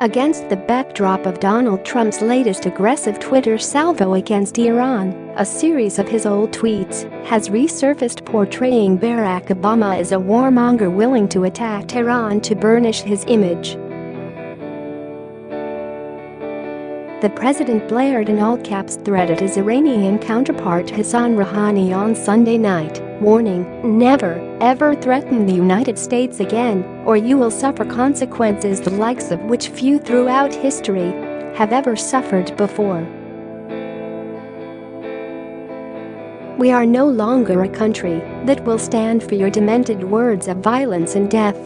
Against the backdrop of Donald Trump's latest aggressive Twitter salvo against Iran, a series of his old tweets has resurfaced portraying Barack Obama as a warmonger willing to attack Tehran to burnish his image. The president blared an all-caps threat at his Iranian counterpart Hassan Rouhani on Sunday night, warning, "Never, ever threaten the United States again, or you will suffer consequences the likes of which few throughout history have ever suffered before." "We are no longer a country that will stand for your demented words of violence and death.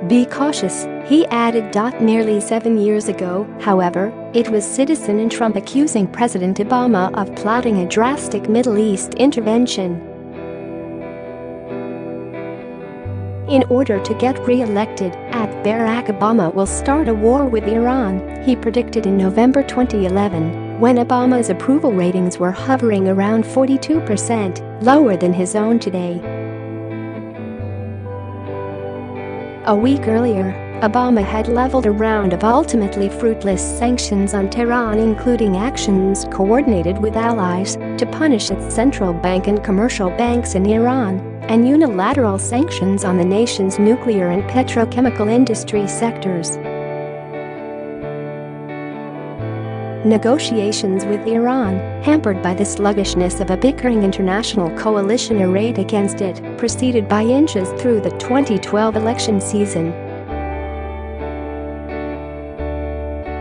Be cautious," he added. Nearly 7 years ago, however, it was citizen Trump accusing President Obama of plotting a drastic Middle East intervention. In order to get re-elected, Barack Obama will start a war with Iran, he predicted in November 2011, when Obama's approval ratings were hovering around 42%, lower than his own today. A week earlier, Obama had leveled a round of ultimately fruitless sanctions on Tehran, including actions coordinated with allies to punish its central bank and commercial banks in Iran, and unilateral sanctions on the nation's nuclear and petrochemical industry sectors. Negotiations with Iran, hampered by the sluggishness of a bickering international coalition arrayed against it, proceeded by inches through the 2012 election season.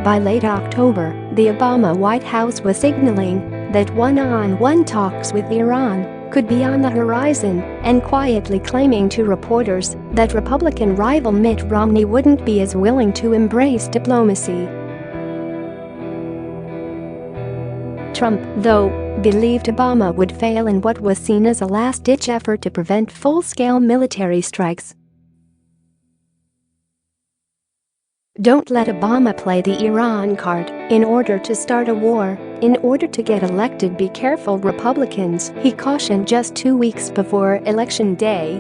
By late October, the Obama White House was signaling that one-on-one talks with Iran could be on the horizon and quietly claiming to reporters that Republican rival Mitt Romney wouldn't be as willing to embrace diplomacy. Trump, though, believed Obama would fail in what was seen as a last-ditch effort to prevent full-scale military strikes. "Don't let Obama play the Iran card in order to start a war. In order to get elected, be careful, Republicans," he cautioned just 2 weeks before Election Day.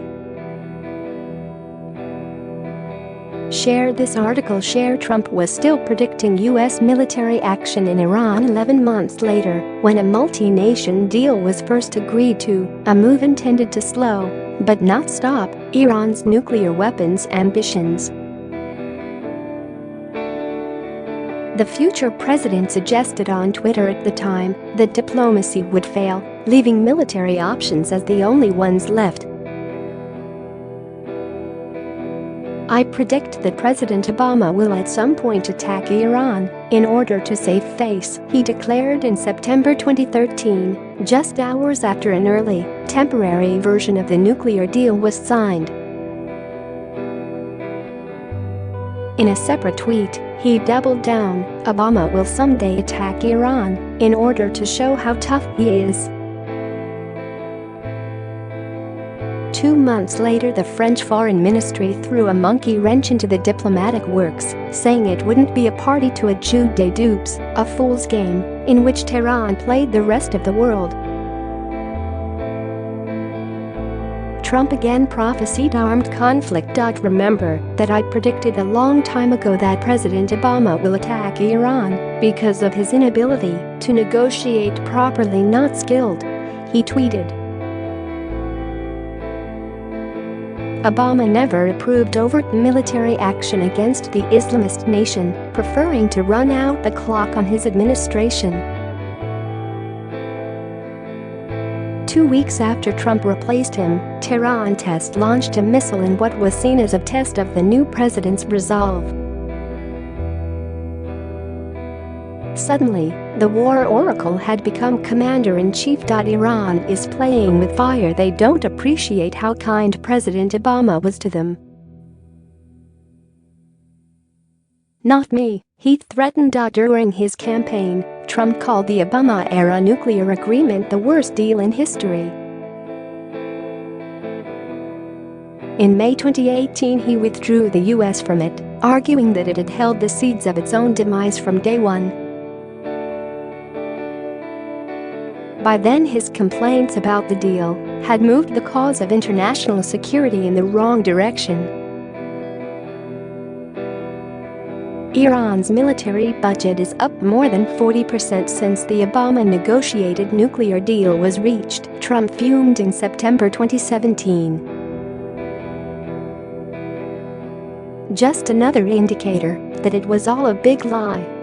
Share this article. Trump was still predicting U.S. military action in Iran 11 months later, when a multi-nation deal was first agreed to, a move intended to slow, but not stop, Iran's nuclear weapons ambitions. The future president suggested on Twitter at the time that diplomacy would fail, leaving military options as the only ones left. "I predict that President Obama will at some point attack Iran in order to save face," he declared in September 2013, just hours after an early, temporary version of the nuclear deal was signed. In a separate tweet, he doubled down, Obama will someday attack Iran in order to show how tough he is. 2 months later, the French Foreign Ministry threw a monkey wrench into the diplomatic works, saying it wouldn't be a party to a jeu de dupes, a fool's game, in which Tehran played the rest of the world. Trump again prophesied armed conflict. "Remember that I predicted a long time ago that President Obama will attack Iran because of his inability to negotiate properly, not skilled," he tweeted. Obama never approved overt military action against the Islamist nation, preferring to run out the clock on his administration. 2 weeks after Trump replaced him, Tehran launched a missile in what was seen as a test of the new president's resolve. Suddenly, the war oracle had become commander-in-chief. Iran is playing with fire. They don't appreciate how kind President Obama was to them. "Not me," he threatened. During his campaign, Trump called the Obama-era nuclear agreement the worst deal in history. In May 2018, he withdrew the U.S. from it, arguing that it had held the seeds of its own demise from day one. By then, his complaints about the deal had moved the cause of international security in the wrong direction. Iran's military budget is up more than 40% since the Obama-negotiated nuclear deal was reached, Trump fumed in September 2017. Just another indicator that it was all a big lie.